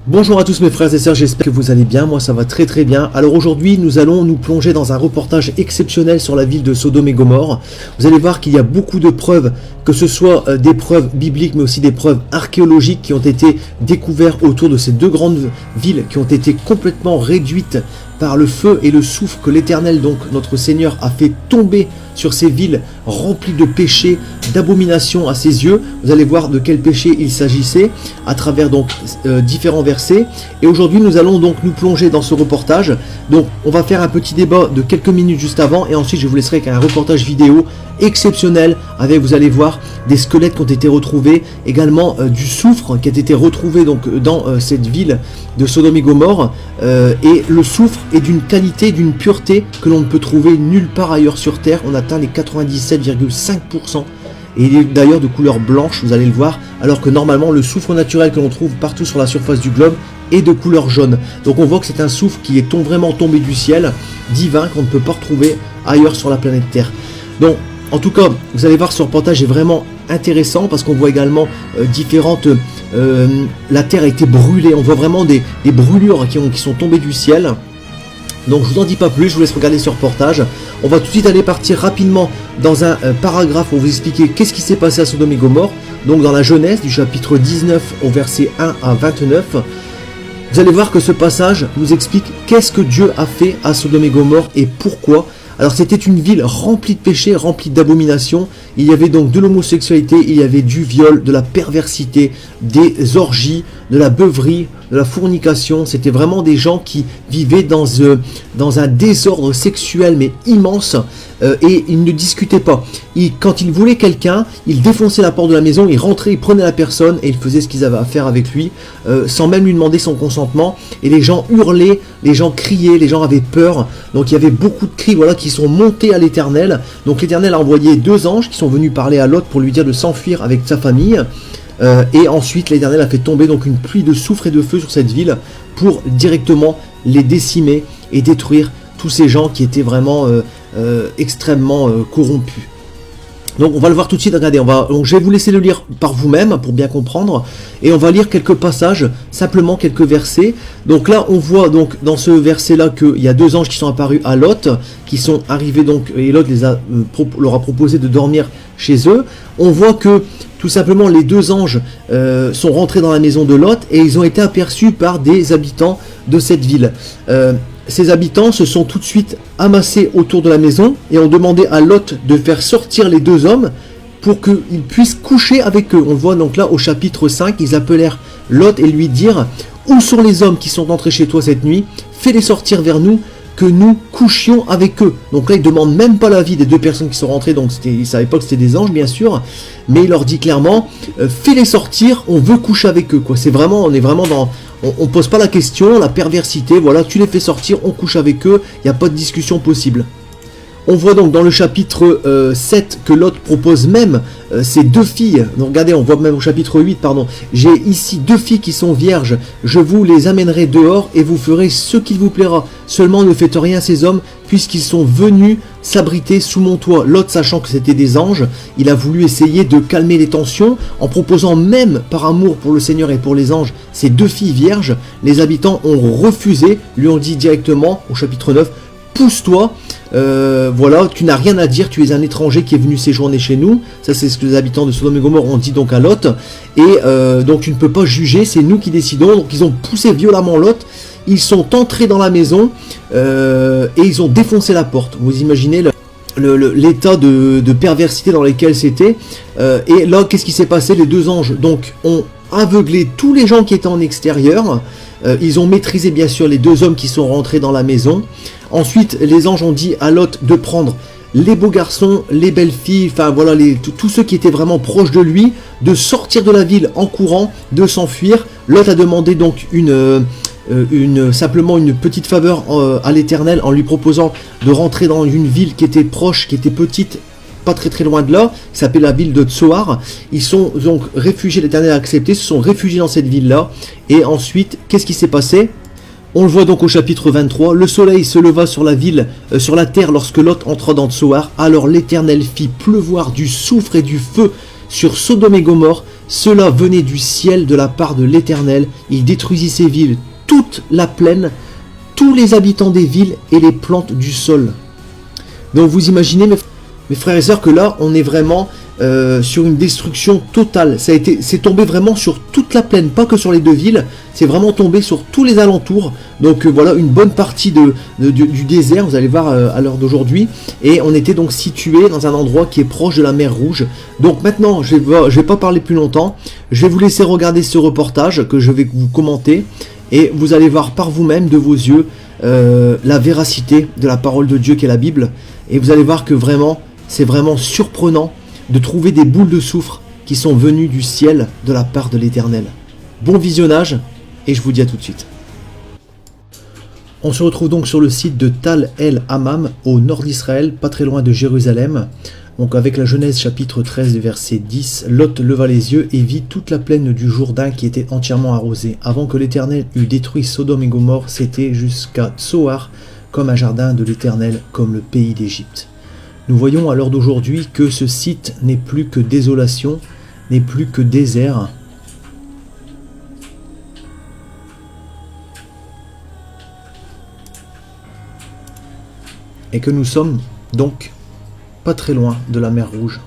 Bonjour à tous mes frères et sœurs, j'espère que vous allez bien, moi ça va très très bien. Alors aujourd'hui nous allons nous plonger dans un reportage exceptionnel sur la ville de Sodome et Gomorrhe. Vous allez voir qu'il y a beaucoup de preuves, que ce soit des preuves bibliques mais aussi des preuves archéologiques qui ont été découvertes autour de ces deux grandes villes qui ont été complètement réduites par le feu et le soufre que l'Éternel, donc notre Seigneur, a fait tomber sur ces villes remplies de péchés, d'abominations à ses yeux. Vous allez voir de quel péché il s'agissait à travers donc différents versets. Et aujourd'hui nous allons donc nous plonger dans ce reportage. Donc on va faire un petit débat de quelques minutes juste avant et ensuite je vous laisserai avec un reportage vidéo exceptionnel avec, vous allez voir, des squelettes qui ont été retrouvés, également du soufre qui a été retrouvé donc dans cette ville de Sodome et Gomorrhe, et le soufre est d'une qualité, d'une pureté que l'on ne peut trouver nulle part ailleurs sur terre. On atteint les 97,5% et il est d'ailleurs de couleur blanche, vous allez le voir, alors que normalement le soufre naturel que l'on trouve partout sur la surface du globe est de couleur jaune. Donc on voit que c'est un soufre qui est vraiment tombé du ciel, divin, qu'on ne peut pas retrouver ailleurs sur la planète Terre. Donc en tout cas, vous allez voir, ce reportage est vraiment intéressant parce qu'on voit également différentes... la terre a été brûlée, on voit vraiment des brûlures qui sont tombées du ciel. Donc je vous en dis pas plus, je vous laisse regarder ce reportage. On va tout de suite aller partir rapidement dans un paragraphe pour vous expliquer qu'est-ce qui s'est passé à Sodome et Gomorrhe. Donc dans la Genèse du chapitre 19 au verset 1 à 29. Vous allez voir que ce passage nous explique qu'est-ce que Dieu a fait à Sodome et Gomorrhe et pourquoi. Alors c'était une ville remplie de péchés, remplie d'abominations. Il y avait donc de l'homosexualité, il y avait du viol, de la perversité, des orgies, de la beuverie, de la fornication. C'était vraiment des gens qui vivaient dans un désordre sexuel mais immense, et ils ne discutaient pas. Quand ils voulaient quelqu'un, ils défonçaient la porte de la maison, ils rentraient, ils prenaient la personne et ils faisaient ce qu'ils avaient à faire avec lui, sans même lui demander son consentement. Et les gens hurlaient, les gens criaient, les gens avaient peur. Donc il y avait beaucoup de cris, voilà, qui sont montés à l'Éternel. Donc l'Éternel a envoyé deux anges qui sont venus parler à Lot pour lui dire de s'enfuir avec sa famille. Et ensuite l'Éternel a fait tomber donc une pluie de soufre et de feu sur cette ville pour directement les décimer et détruire tous ces gens qui étaient vraiment extrêmement corrompus. Donc on va le voir tout de suite, regardez, donc je vais vous laisser le lire par vous-même pour bien comprendre, et on va lire quelques passages, simplement quelques versets. Donc là on voit donc dans ce verset là qu'il y a deux anges qui sont apparus à Lot, qui sont arrivés donc, et Lot leur a proposé de dormir chez eux. On voit que tout simplement les deux anges sont rentrés dans la maison de Lot et ils ont été aperçus par des habitants de cette ville. Ces habitants se sont tout de suite amassés autour de la maison et ont demandé à Lot de faire sortir les deux hommes pour qu'ils puissent coucher avec eux. On le voit donc là au chapitre 5, ils appelèrent Lot et lui dirent « Où sont les hommes qui sont entrés chez toi cette nuit? Fais-les sortir vers nous, que nous couchions avec eux. » Donc là, il ne demande même pas l'avis des deux personnes qui sont rentrées, donc il ne savait pas que c'était des anges, bien sûr, mais il leur dit clairement fais-les sortir, on veut coucher avec eux. Quoi. On est vraiment dans... On ne pose pas la question, la perversité, voilà, tu les fais sortir, on couche avec eux, il n'y a pas de discussion possible. On voit donc dans le chapitre 7 que Lot propose même ces deux filles. Donc regardez, on voit même au chapitre 8, pardon. J'ai ici deux filles qui sont vierges. Je vous les amènerai dehors et vous ferez ce qu'il vous plaira. Seulement ne faites rien à ces hommes puisqu'ils sont venus s'abriter sous mon toit. Lot, sachant que c'était des anges, il a voulu essayer de calmer les tensions en proposant même par amour pour le Seigneur et pour les anges ces deux filles vierges. Les habitants ont refusé, lui ont dit directement au chapitre 9, pousse-toi, voilà, tu n'as rien à dire, tu es un étranger qui est venu séjourner chez nous. Ça c'est ce que les habitants de Sodome et Gomorrhe ont dit donc à Lot. Et donc tu ne peux pas juger, c'est nous qui décidons. Donc ils ont poussé violemment Lot, ils sont entrés dans la maison et ils ont défoncé la porte. Vous imaginez l'état de perversité dans lequel c'était. Et là, qu'est-ce qui s'est passé? Les deux anges donc ont aveuglé tous les gens qui étaient en extérieur. Ils ont maîtrisé bien sûr les deux hommes qui sont rentrés dans la maison. Ensuite, les anges ont dit à Lot de prendre les beaux garçons, les belles filles, enfin voilà, tous ceux qui étaient vraiment proches de lui, de sortir de la ville en courant, de s'enfuir. Lot a demandé donc simplement une petite faveur à l'Éternel en lui proposant de rentrer dans une ville qui était proche, qui était petite, pas très très loin de là, qui s'appelle la ville de Tsoar. Ils sont donc réfugiés, l'Éternel a accepté, se sont réfugiés dans cette ville-là. Et ensuite, qu'est-ce qui s'est passé? On le voit donc au chapitre 23, le soleil se leva sur la ville, sur la terre lorsque Lot entra dans Tsoar. Alors l'Éternel fit pleuvoir du soufre et du feu sur Sodome et Gomorrhe, Cela venait du ciel de la part de l'Éternel. Il détruisit ces villes, toute la plaine, tous les habitants des villes et les plantes du sol. Donc vous imaginez, mes frères et sœurs, que là, on est vraiment sur une destruction totale. C'est tombé vraiment sur toute la plaine, pas que sur les deux villes. C'est vraiment tombé sur tous les alentours. Donc voilà, une bonne partie du désert, vous allez voir à l'heure d'aujourd'hui. Et on était donc situé dans un endroit qui est proche de la mer Rouge. Donc maintenant, je vais pas parler plus longtemps. Je vais vous laisser regarder ce reportage que je vais vous commenter. Et vous allez voir par vous-même, de vos yeux, la véracité de la parole de Dieu qui est la Bible. Et vous allez voir que vraiment, c'est vraiment surprenant de trouver des boules de soufre qui sont venues du ciel de la part de l'Éternel. Bon visionnage, et je vous dis à tout de suite. On se retrouve donc sur le site de Tal El Hammam, au nord d'Israël, pas très loin de Jérusalem. Donc avec la Genèse chapitre 13 verset 10, Lot leva les yeux et vit toute la plaine du Jourdain qui était entièrement arrosée. Avant que l'Éternel eût détruit Sodome et Gomorrhe, c'était jusqu'à Tsoar, comme un jardin de l'Éternel, comme le pays d'Égypte. Nous voyons à l'heure d'aujourd'hui que ce site n'est plus que désolation, n'est plus que désert. Et que nous sommes donc pas très loin de la mer Rouge.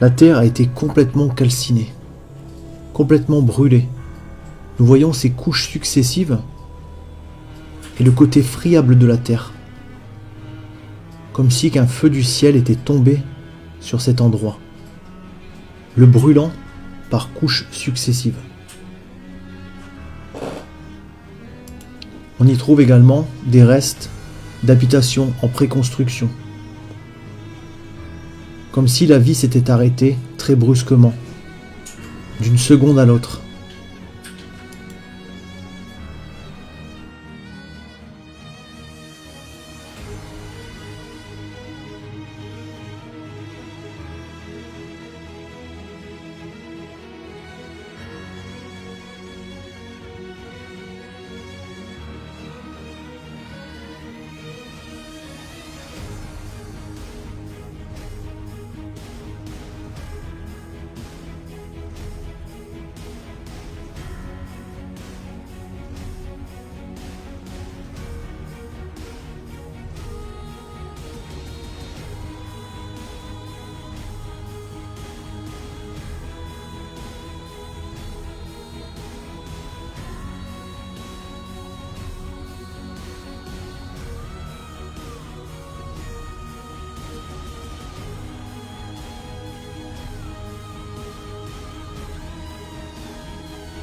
La terre a été complètement calcinée, complètement brûlée. Nous voyons ces couches successives et le côté friable de la terre, comme si qu'un feu du ciel était tombé sur cet endroit, le brûlant par couches successives. On y trouve également des restes d'habitations en préconstruction, comme si la vie s'était arrêtée très brusquement, d'une seconde à l'autre.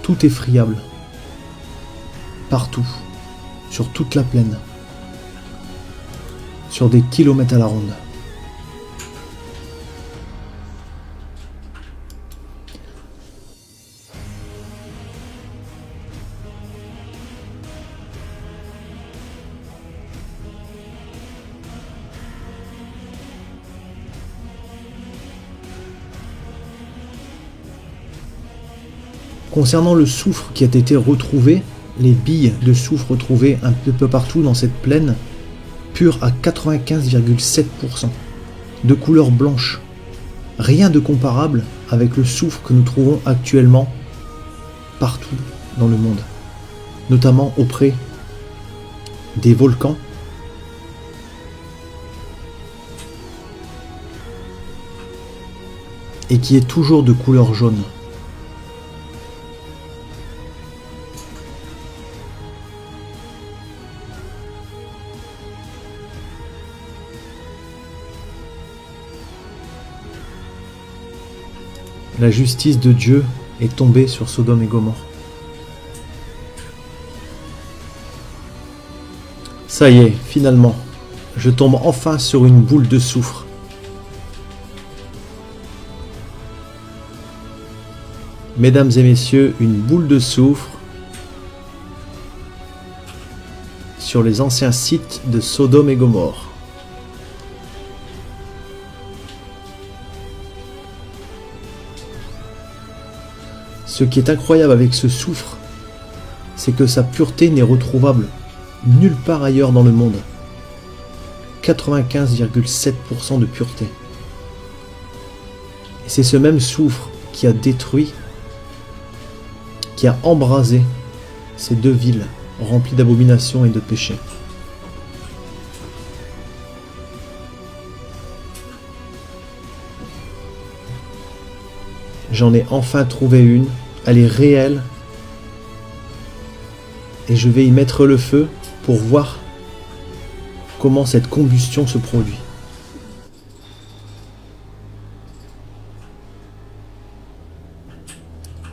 Tout est friable, partout, sur toute la plaine, sur des kilomètres à la ronde. Concernant le soufre qui a été retrouvé, les billes de soufre retrouvées un peu partout dans cette plaine, pures à 95,7%, de couleur blanche. Rien de comparable avec le soufre que nous trouvons actuellement partout dans le monde, notamment auprès des volcans, et qui est toujours de couleur jaune. La justice de Dieu est tombée sur Sodome et Gomorrhe. Ça y est, finalement, je tombe enfin sur une boule de soufre. Mesdames et messieurs, une boule de soufre sur les anciens sites de Sodome et Gomorrhe. Ce qui est incroyable avec ce soufre, c'est que sa pureté n'est retrouvable nulle part ailleurs dans le monde. 95,7% de pureté. Et c'est ce même soufre qui a détruit, qui a embrasé ces deux villes remplies d'abominations et de péchés. J'en ai enfin trouvé une, elle est réelle, et je vais y mettre le feu pour voir comment cette combustion se produit.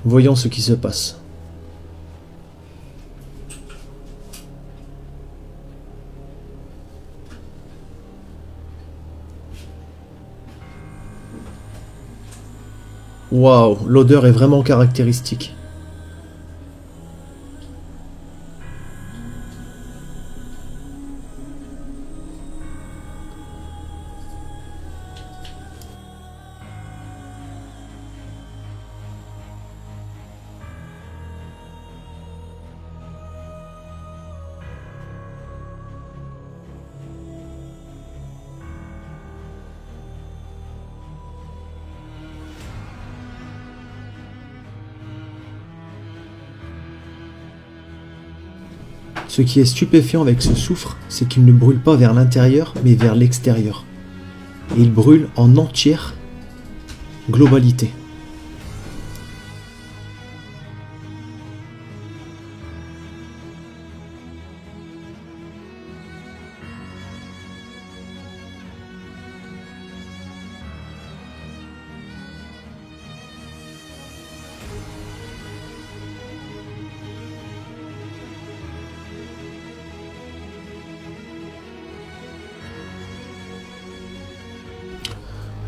Voyons ce qui se passe. Waouh, l'odeur est vraiment caractéristique. Ce qui est stupéfiant avec ce soufre, c'est qu'il ne brûle pas vers l'intérieur, mais vers l'extérieur. Et il brûle en entière globalité.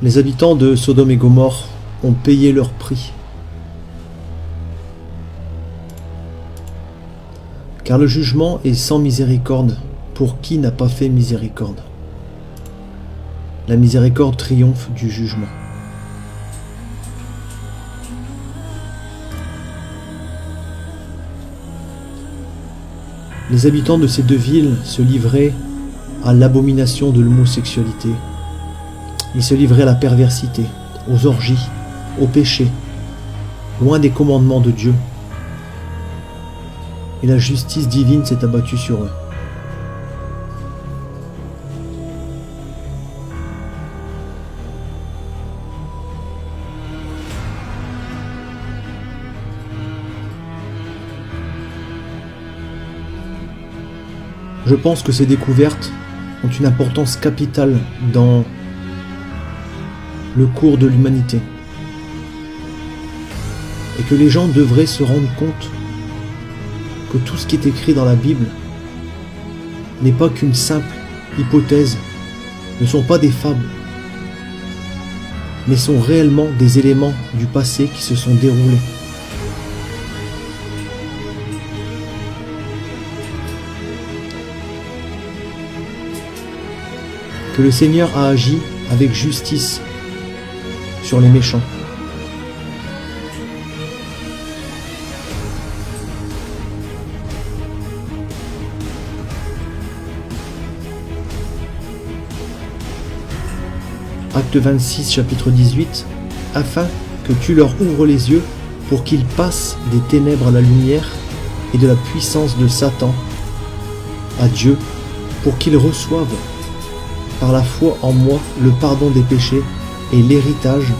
Les habitants de Sodome et Gomorrhe ont payé leur prix. Car le jugement est sans miséricorde pour qui n'a pas fait miséricorde. La miséricorde triomphe du jugement. Les habitants de ces deux villes se livraient à l'abomination de l'homosexualité. Ils se livraient à la perversité, aux orgies, au péché, loin des commandements de Dieu. Et la justice divine s'est abattue sur eux. Je pense que ces découvertes ont une importance capitale dans le cours de l'humanité. Et que les gens devraient se rendre compte que tout ce qui est écrit dans la Bible n'est pas qu'une simple hypothèse, ne sont pas des fables, mais sont réellement des éléments du passé qui se sont déroulés. Que le Seigneur a agi avec justice sur les méchants. Acte 26, chapitre 18, afin que tu leur ouvres les yeux pour qu'ils passent des ténèbres à la lumière et de la puissance de Satan à Dieu, pour qu'ils reçoivent par la foi en moi le pardon des péchés et l'héritage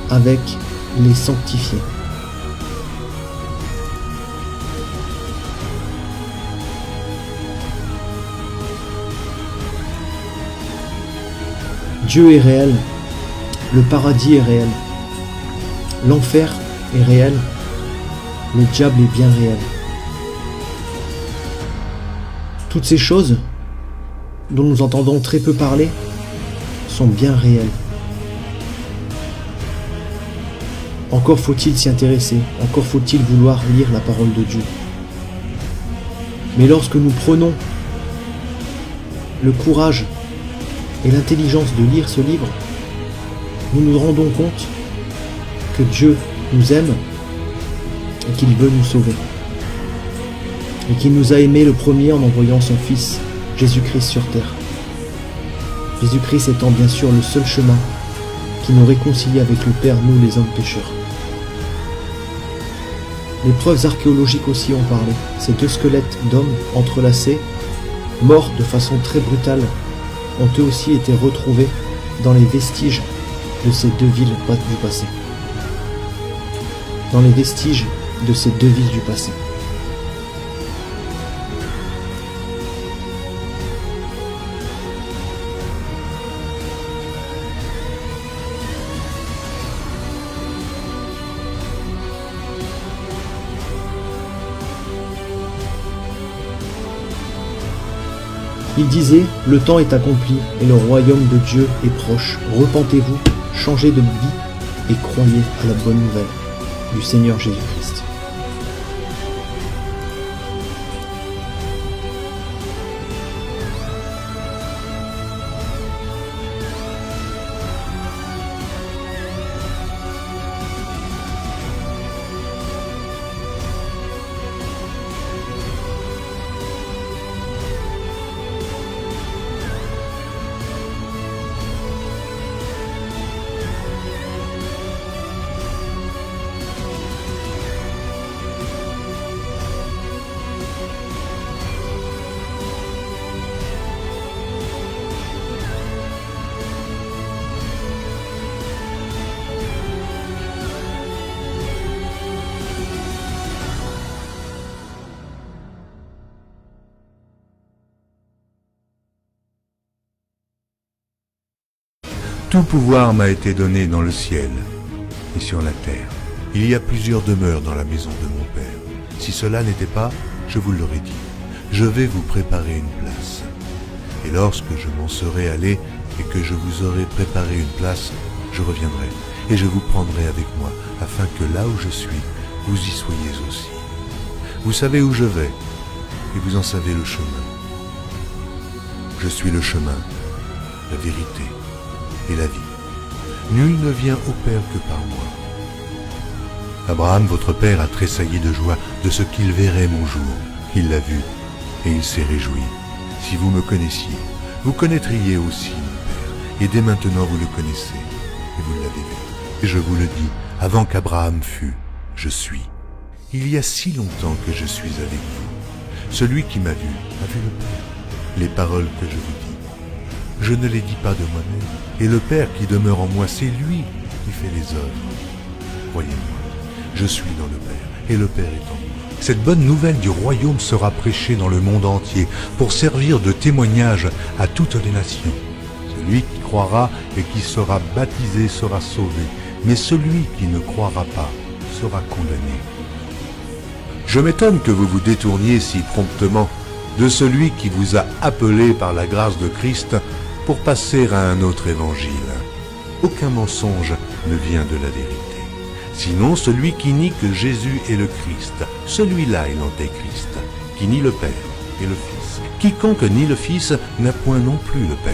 avec les sanctifiés. Dieu est réel, le paradis est réel, l'enfer est réel, le diable est bien réel. Toutes ces choses dont nous entendons très peu parler sont bien réelles. Encore faut-il s'y intéresser, encore faut-il vouloir lire la parole de Dieu. Mais lorsque nous prenons le courage et l'intelligence de lire ce livre, nous nous rendons compte que Dieu nous aime et qu'il veut nous sauver. Et qu'il nous a aimés le premier en envoyant son Fils, Jésus-Christ sur terre. Jésus-Christ étant bien sûr le seul chemin qui nous réconcilie avec le Père, nous les hommes pécheurs. Les preuves archéologiques aussi ont parlé. Ces deux squelettes d'hommes entrelacés, morts de façon très brutale, ont eux aussi été retrouvés dans les vestiges de ces deux villes du passé. Dans les vestiges de ces deux villes du passé. Il disait, le temps est accompli et le royaume de Dieu est proche. Repentez-vous, changez de vie et croyez à la bonne nouvelle du Seigneur Jésus-Christ. Tout pouvoir m'a été donné dans le ciel et sur la terre. Il y a plusieurs demeures dans la maison de mon Père. Si cela n'était pas, je vous l'aurais dit. Je vais vous préparer une place. Et lorsque je m'en serai allé et que je vous aurai préparé une place, je reviendrai et je vous prendrai avec moi, afin que là où je suis, vous y soyez aussi. Vous savez où je vais et vous en savez le chemin. Je suis le chemin, la vérité et la vie. Nul ne vient au Père que par moi. Abraham, votre père, a tressailli de joie de ce qu'il verrait mon jour. Il l'a vu et il s'est réjoui. Si vous me connaissiez, vous connaîtriez aussi mon Père. Et dès maintenant vous le connaissez et vous l'avez vu. Et je vous le dis, avant qu'Abraham fût, je suis. Il y a si longtemps que je suis avec vous. Celui qui m'a vu a vu le Père. Les paroles que je vous dis, je ne les dis pas de moi-même, et le Père qui demeure en moi, c'est lui qui fait les œuvres. Croyez-moi, je suis dans le Père, et le Père est en moi. Cette bonne nouvelle du royaume sera prêchée dans le monde entier, pour servir de témoignage à toutes les nations. Celui qui croira et qui sera baptisé sera sauvé, mais celui qui ne croira pas sera condamné. Je m'étonne que vous vous détourniez si promptement de celui qui vous a appelé par la grâce de Christ pour passer à un autre évangile. Aucun mensonge ne vient de la vérité. Sinon celui qui nie que Jésus est le Christ, celui-là est l'antéchrist, qui nie le Père et le Fils. Quiconque nie le Fils n'a point non plus le Père.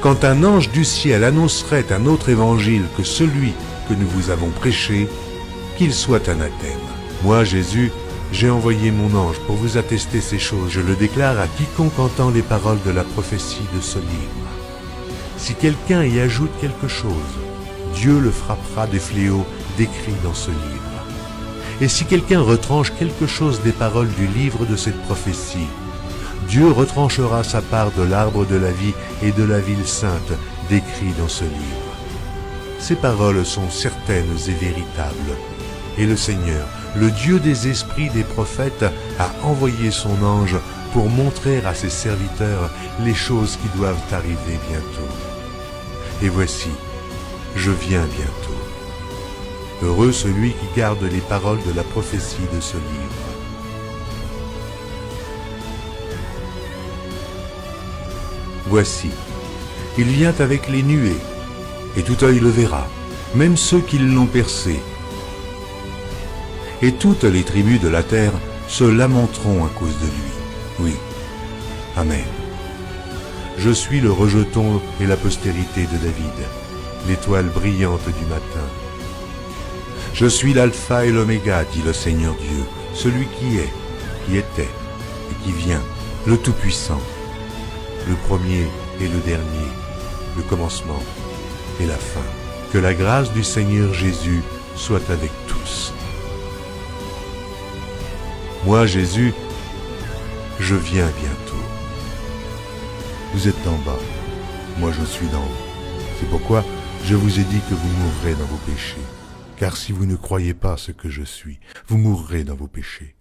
Quand un ange du ciel annoncerait un autre évangile que celui que nous vous avons prêché, qu'il soit anathème. Moi, Jésus, j'ai envoyé mon ange pour vous attester ces choses. Je le déclare à quiconque entend les paroles de la prophétie de ce livre. Si quelqu'un y ajoute quelque chose, Dieu le frappera des fléaux décrits dans ce livre. Et si quelqu'un retranche quelque chose des paroles du livre de cette prophétie, Dieu retranchera sa part de l'arbre de la vie et de la ville sainte décrits dans ce livre. Ces paroles sont certaines et véritables. Et le Seigneur, le Dieu des esprits des prophètes, a envoyé son ange pour montrer à ses serviteurs les choses qui doivent arriver bientôt. Et voici, je viens bientôt. Heureux celui qui garde les paroles de la prophétie de ce livre. Voici, il vient avec les nuées, et tout œil le verra, même ceux qui l'ont percé. Et toutes les tribus de la terre se lamenteront à cause de lui. Oui. Amen. Je suis le rejeton et la postérité de David, l'étoile brillante du matin. Je suis l'alpha et l'oméga, dit le Seigneur Dieu, celui qui est, qui était et qui vient, le Tout-Puissant, le premier et le dernier, le commencement et la fin. Que la grâce du Seigneur Jésus soit avec tous. Moi, Jésus, je viens bientôt. Vous êtes en bas, moi je suis d'en haut. C'est pourquoi je vous ai dit que vous mourrez dans vos péchés. Car si vous ne croyez pas ce que je suis, vous mourrez dans vos péchés.